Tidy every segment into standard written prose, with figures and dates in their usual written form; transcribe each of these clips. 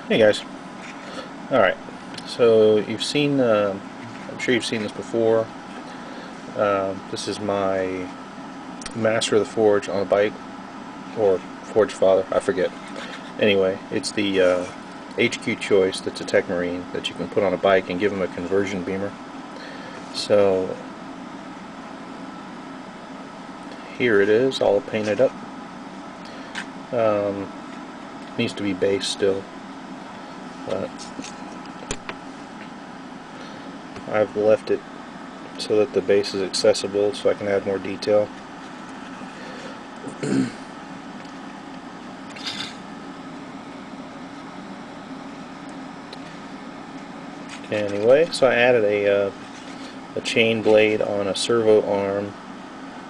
Hey guys. Alright, so you've seen, I'm sure you've seen this before. This is my Master of the Forge on a bike, or Forge Father, I forget. Anyway, it's the HQ Choice, that's a Tech Marine that you can put on a bike and give him a conversion beamer. So here it is, all painted up. Needs to be base still, but I've left it so that the base is accessible so I can add more detail. Anyway, so I added a chain blade on a servo arm.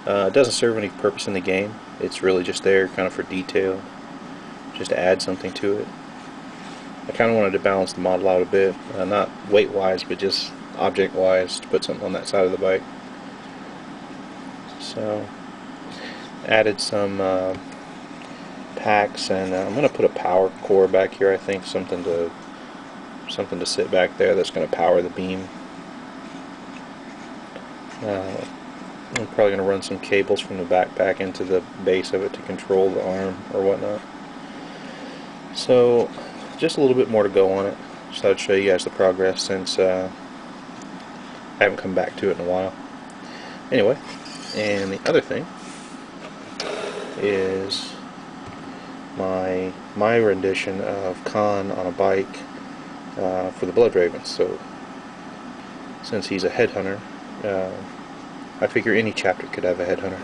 It doesn't serve any purpose in the game. It's really just there kind of for detail, just to add something to it. I kind of wanted to balance the model out a bit, not weight-wise, but just object-wise, to put something on that side of the bike. So, added some packs, and I'm going to put a power core back here. I think something to sit back there that's going to power the beam. I'm probably going to run some cables from the backpack into the base of it to control the arm or whatnot. So, just a little bit more to go on it. Just thought I'd show you guys the progress since I haven't come back to it in a while. Anyway, and the other thing is my rendition of Khan on a bike for the Blood Ravens. So, since he's a headhunter, I figure any chapter could have a headhunter.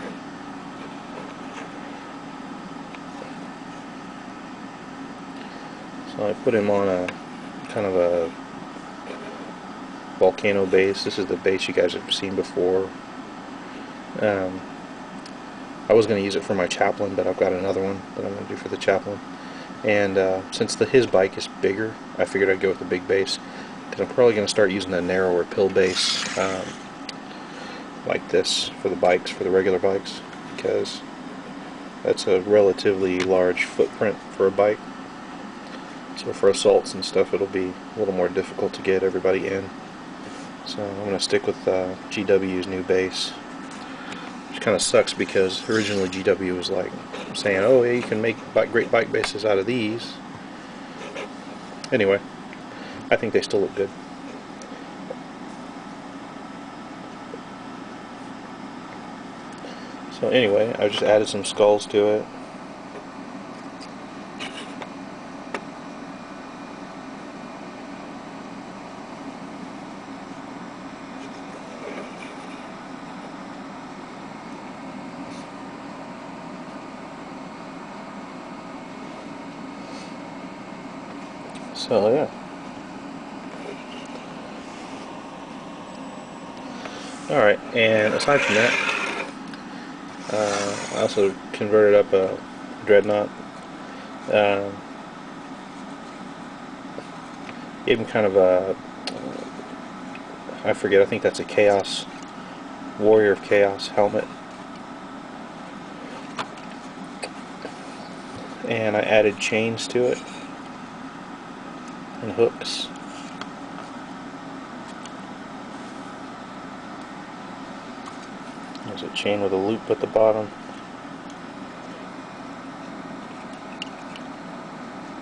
So I put him on a kind of a volcano base. This is the base you guys have seen before. I was going to use it for my chaplain, but I've got another one that I'm going to do for the chaplain. And since his bike is bigger, I figured I'd go with the big base, because I'm probably going to start using a narrower pill base like this for the bikes, for the regular bikes, because that's a relatively large footprint for a bike. So for assaults and stuff, it'll be a little more difficult to get everybody in. So I'm going to stick with GW's new base, which kind of sucks because originally GW was like saying, oh yeah, you can make great bike bases out of these. Anyway, I think they still look good. So anyway, I just added some skulls to it. So yeah. Alright, and aside from that, I also converted up a Dreadnought. Gave him kind of a, I forget, I think that's a Chaos, Warrior of Chaos helmet. And I added chains to it, and hooks. There's a chain with a loop at the bottom.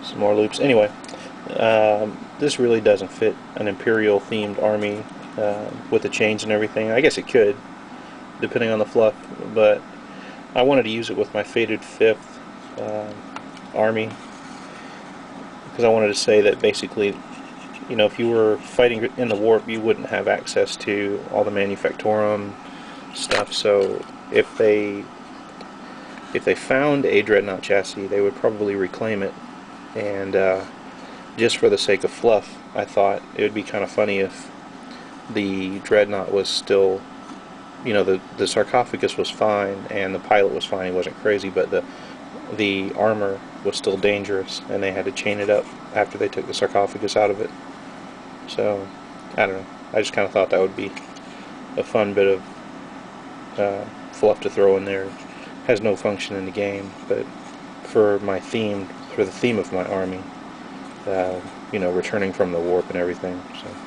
Some more loops. Anyway, this really doesn't fit an Imperial themed army with the chains and everything. I guess it could, depending on the fluff, but I wanted to use it with my Fated Fifth army, because I wanted to say that basically, you know, if you were fighting in the warp, you wouldn't have access to all the Manufactorum stuff. So if they found a Dreadnought chassis, they would probably reclaim it. And just for the sake of fluff, I thought it would be kind of funny if the Dreadnought was still, you know, the sarcophagus was fine and the pilot was fine, he wasn't crazy, but the armor was still dangerous, and they had to chain it up after they took the sarcophagus out of it. So, I don't know. I just kind of thought that would be a fun bit of fluff to throw in there. It has no function in the game, but for the theme of my army, you know, returning from the warp and everything. So.